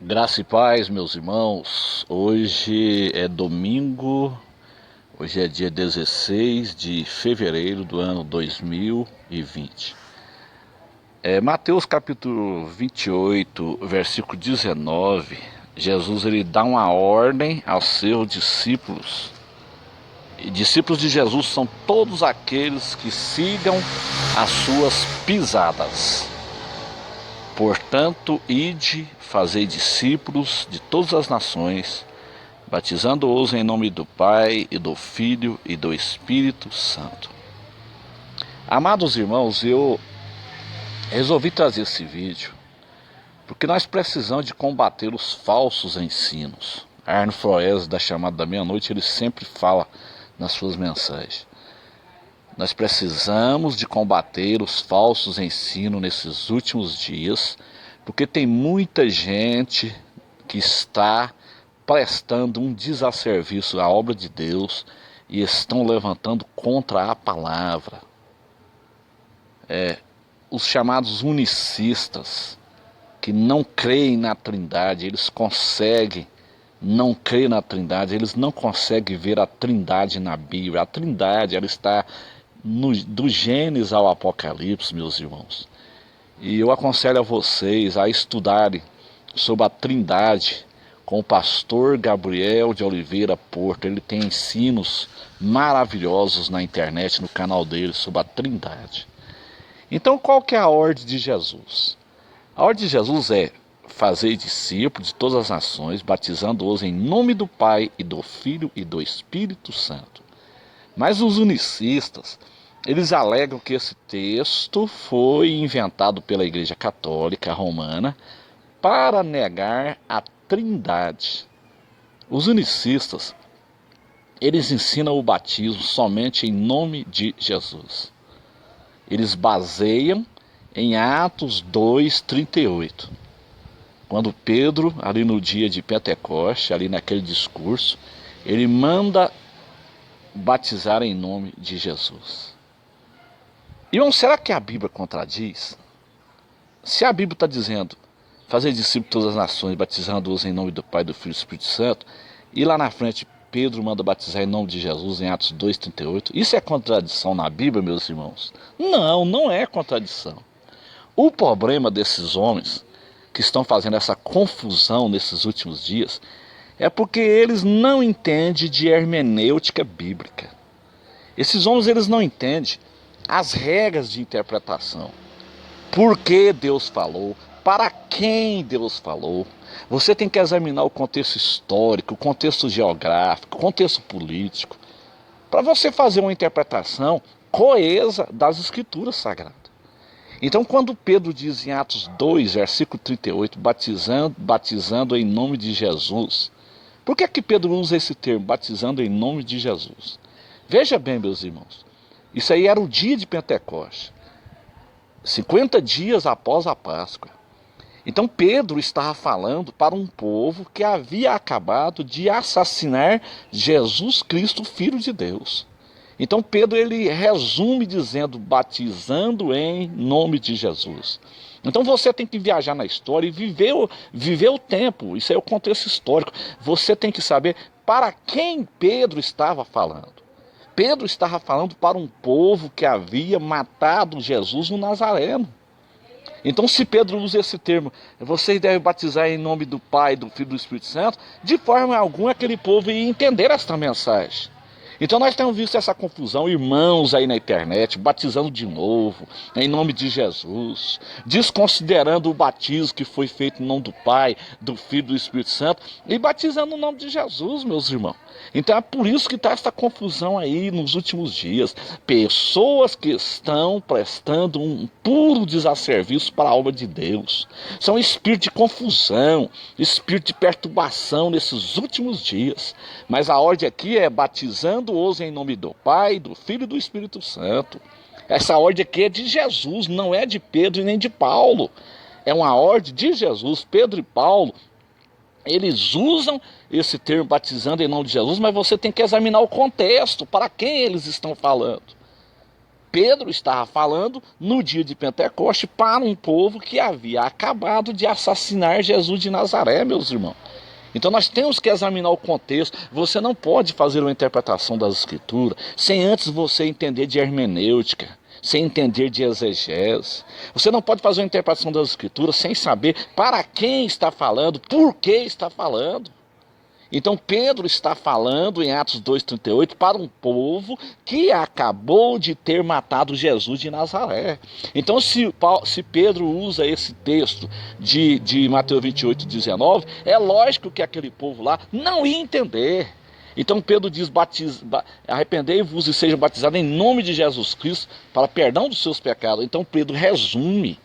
Graça e paz, meus irmãos. Hoje é domingo, hoje é dia 16 de fevereiro do ano 2020. Mateus capítulo 28, versículo 19, Jesus ele dá uma ordem aos seus discípulos. E discípulos de Jesus são todos aqueles que sigam as suas pisadas. Portanto, ide, fazei discípulos de todas as nações, batizando-os em nome do Pai, e do Filho, e do Espírito Santo. Amados irmãos, eu resolvi trazer esse vídeo porque nós precisamos de combater os falsos ensinos. Arno Froese, da Chamada da Meia-Noite, ele sempre fala nas suas mensagens. Nós precisamos de combater os falsos ensinos nesses últimos dias, porque tem muita gente que está prestando um desasserviço à obra de Deus e estão levantando contra a palavra. Os chamados unicistas, que não creem na Trindade, eles conseguem não crer na Trindade, eles não conseguem ver a Trindade na Bíblia. A Trindade, ela está do Gênesis ao Apocalipse, meus irmãos. E eu aconselho a vocês a estudarem sobre a Trindade com o pastor Gabriel de Oliveira Porto. Ele tem ensinos maravilhosos na internet, no canal dele, sobre a Trindade. Então, qual que é a ordem de Jesus? A ordem de Jesus é: fazer discípulos de todas as nações, batizando-os em nome do Pai, e do Filho, e do Espírito Santo. Mas os unicistas, eles alegam que esse texto foi inventado pela Igreja Católica Romana para negar a Trindade. Os unicistas, eles ensinam o batismo somente em nome de Jesus. Eles baseiam em Atos 2:38. Quando Pedro, ali no dia de Pentecoste, ali naquele discurso, ele manda batizar em nome de Jesus. Irmão, será que a Bíblia contradiz? Se a Bíblia está dizendo fazer discípulos de todas as nações, batizando-os em nome do Pai, do Filho e do Espírito Santo, e lá na frente Pedro manda batizar em nome de Jesus em Atos 2:38, isso é contradição na Bíblia, meus irmãos? Não, não é contradição. O problema desses homens que estão fazendo essa confusão nesses últimos dias é porque eles não entendem de hermenêutica bíblica. Esses homens, eles não entendem as regras de interpretação. Por que Deus falou? Para quem Deus falou? Você tem que examinar o contexto histórico, o contexto geográfico, o contexto político, para você fazer uma interpretação coesa das Escrituras Sagradas. Então, quando Pedro diz em Atos 2, versículo 38, batizando em nome de Jesus, por que Pedro usa esse termo, batizando em nome de Jesus? Veja bem, meus irmãos, isso aí era o dia de Pentecoste, 50 dias após a Páscoa. Então Pedro estava falando para um povo que havia acabado de assassinar Jesus Cristo, Filho de Deus. Então Pedro ele resume dizendo, batizando em nome de Jesus. Então você tem que viajar na história e viver o tempo, isso é o contexto histórico. Você tem que saber para quem Pedro estava falando. Pedro estava falando para um povo que havia matado Jesus no Nazareno. Então, se Pedro usa esse termo, vocês devem batizar em nome do Pai, do Filho e do Espírito Santo, de forma alguma aquele povo ia entender esta mensagem. Então nós temos visto essa confusão, irmãos aí na internet, batizando de novo, em nome de Jesus, desconsiderando o batismo que foi feito em nome do Pai, do Filho e do Espírito Santo, e batizando no nome de Jesus, meus irmãos. Então é por isso que está essa confusão aí nos últimos dias. Pessoas que estão prestando um puro desasserviço para a obra de Deus. São espírito de confusão, espírito de perturbação nesses últimos dias. Mas a ordem aqui é batizando-os em nome do Pai, do Filho e do Espírito Santo. Essa ordem aqui é de Jesus, não é de Pedro e nem de Paulo. É uma ordem de Jesus. Pedro e Paulo, eles usam esse termo batizando em nome de Jesus, mas você tem que examinar o contexto, para quem eles estão falando. Pedro estava falando no dia de Pentecoste para um povo que havia acabado de assassinar Jesus de Nazaré, meus irmãos. Então nós temos que examinar o contexto. Você não pode fazer uma interpretação das Escrituras sem antes você entender de hermenêutica, sem entender de exegese. Você não pode fazer uma interpretação das Escrituras sem saber para quem está falando, por que está falando. Então Pedro está falando em Atos 2,38 para um povo que acabou de ter matado Jesus de Nazaré. Então se Pedro usa esse texto de Mateus 28,19, é lógico que aquele povo lá não ia entender. Então Pedro diz, arrependei-vos e sejam batizados em nome de Jesus Cristo para perdão dos seus pecados. Então Pedro resume,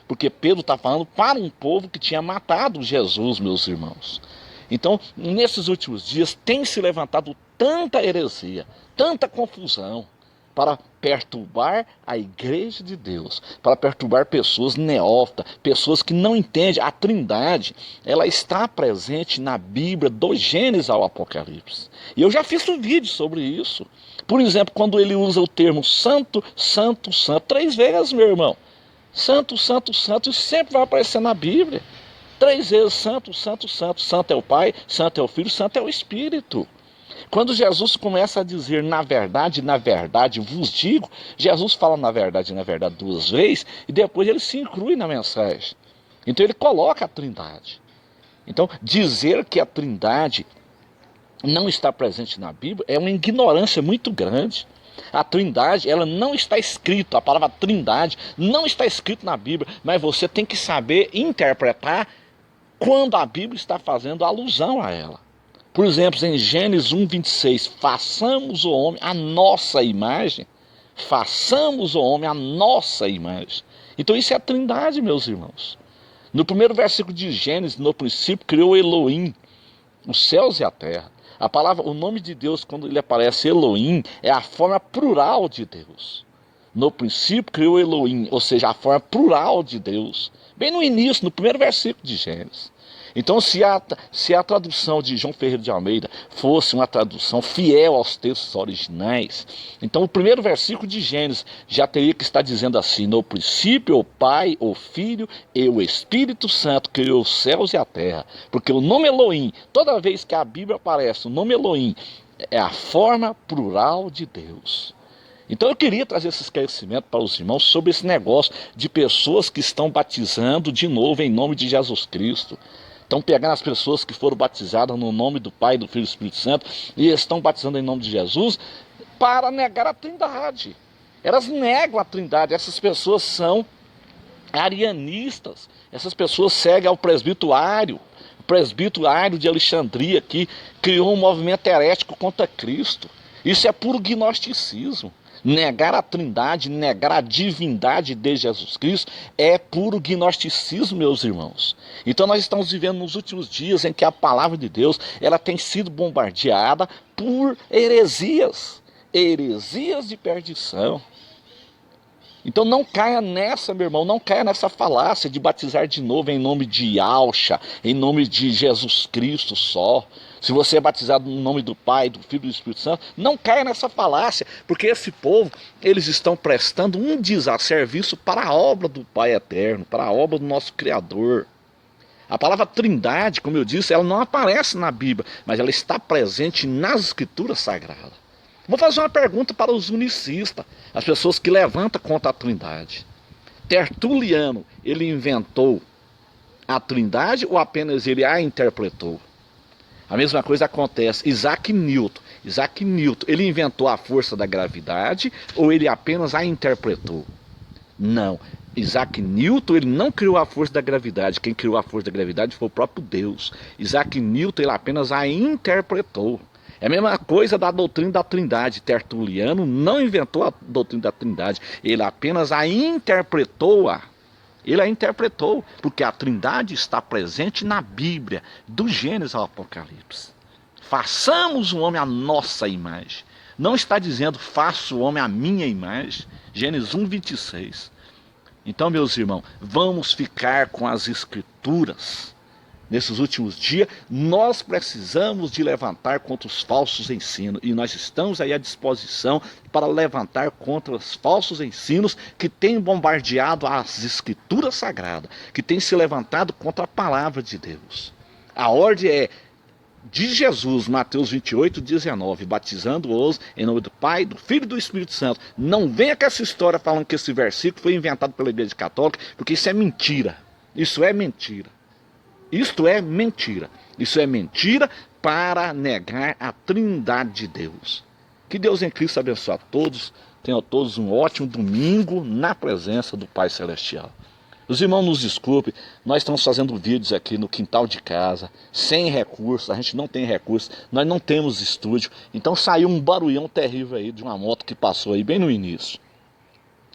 porque Pedro está falando para um povo que tinha matado Jesus, meus irmãos. Então, nesses últimos dias, tem se levantado tanta heresia, tanta confusão, para perturbar a igreja de Deus, para perturbar pessoas neófitas, pessoas que não entendem. A Trindade, ela está presente na Bíblia, do Gênesis ao Apocalipse. E eu já fiz um vídeo sobre isso. Por exemplo, quando ele usa o termo santo, santo, santo, 3 vezes, meu irmão. Santo, santo, santo, isso sempre vai aparecer na Bíblia. 3 vezes santo, santo, santo. Santo é o Pai, santo é o Filho, santo é o Espírito. Quando Jesus começa a dizer na verdade, vos digo, Jesus fala na verdade 2 vezes e depois ele se inclui na mensagem. Então ele coloca a Trindade. Então dizer que a Trindade não está presente na Bíblia é uma ignorância muito grande. A Trindade, ela não está escrita, a palavra Trindade não está escrita na Bíblia, mas você tem que saber interpretar quando a Bíblia está fazendo alusão a ela. Por exemplo, em Gênesis 1,26, façamos o homem a nossa imagem. Façamos o homem a nossa imagem. Então isso é a Trindade, meus irmãos. No primeiro versículo de Gênesis, no princípio criou Elohim, os céus e a terra. A palavra, o nome de Deus, quando ele aparece Elohim, é a forma plural de Deus. No princípio criou Elohim, ou seja, a forma plural de Deus. Bem no início, no primeiro versículo de Gênesis. Então, se a tradução de João Ferreira de Almeida fosse uma tradução fiel aos textos originais, então o primeiro versículo de Gênesis já teria que estar dizendo assim: no princípio o Pai, o Filho e o Espírito Santo criou os céus e a terra. Porque o nome Elohim, toda vez que a Bíblia aparece, o nome Elohim é a forma plural de Deus. Então eu queria trazer esse esclarecimento para os irmãos sobre esse negócio de pessoas que estão batizando de novo em nome de Jesus Cristo. Estão pegando as pessoas que foram batizadas no nome do Pai, do Filho e do Espírito Santo e estão batizando em nome de Jesus para negar a Trindade. Elas negam a Trindade. Essas pessoas são arianistas. Essas pessoas seguem ao presbítero Ário. O presbítero Ário de Alexandria, que criou um movimento herético contra Cristo. Isso é puro gnosticismo. Negar a Trindade, negar a divindade de Jesus Cristo é puro gnosticismo, meus irmãos. Então nós estamos vivendo nos últimos dias em que a palavra de Deus ela tem sido bombardeada por heresias de perdição. Então não caia nessa, meu irmão, não caia nessa falácia de batizar de novo em nome de Yahshua, em nome de Jesus Cristo só. Se você é batizado no nome do Pai, do Filho e do Espírito Santo, não caia nessa falácia, porque esse povo, eles estão prestando um desserviço para a obra do Pai Eterno, para a obra do nosso Criador. A palavra Trindade, como eu disse, ela não aparece na Bíblia, mas ela está presente nas Escrituras Sagradas. Vou fazer uma pergunta para os unicistas, as pessoas que levantam contra a Trindade. Tertuliano, ele inventou a Trindade ou apenas ele a interpretou? A mesma coisa acontece, Isaac Newton, ele inventou a força da gravidade ou ele apenas a interpretou? Não, Isaac Newton ele não criou a força da gravidade, quem criou a força da gravidade foi o próprio Deus. Isaac Newton ele apenas a interpretou. É a mesma coisa da doutrina da Trindade. Tertuliano não inventou a doutrina da Trindade, ele apenas a interpretou-a. Ele a interpretou, porque a Trindade está presente na Bíblia, do Gênesis ao Apocalipse. Façamos o homem à nossa imagem. Não está dizendo, faça o homem à minha imagem. Gênesis 1,26. Então, meus irmãos, vamos ficar com as Escrituras nesses últimos dias, nós precisamos de levantar contra os falsos ensinos. E nós estamos aí à disposição para levantar contra os falsos ensinos que têm bombardeado as escrituras sagradas, que têm se levantado contra a palavra de Deus. A ordem é de Jesus, Mateus 28, 19, batizando-os em nome do Pai, do Filho e do Espírito Santo. Não venha com essa história falando que esse versículo foi inventado pela Igreja Católica, porque isso é mentira. Isso é mentira. Isto é mentira. Isso é mentira para negar a trindade de Deus. Que Deus em Cristo abençoe a todos. Tenham todos um ótimo domingo na presença do Pai Celestial. Os irmãos nos desculpem, nós estamos fazendo vídeos aqui no quintal de casa, sem recursos, a gente não tem recursos, nós não temos estúdio, então saiu um barulhão terrível aí de uma moto que passou aí bem no início.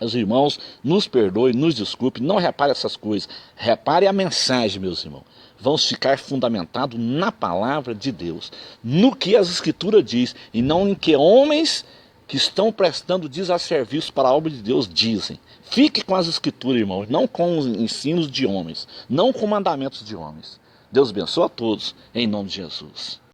Os irmãos, nos perdoem, nos desculpem, não repare essas coisas, repare a mensagem, meus irmãos. Vamos ficar fundamentados na palavra de Deus, no que as escrituras diz, e não em que homens que estão prestando desserviço para a obra de Deus dizem. Fique com as escrituras, irmãos, não com os ensinos de homens, não com mandamentos de homens. Deus abençoe a todos, em nome de Jesus.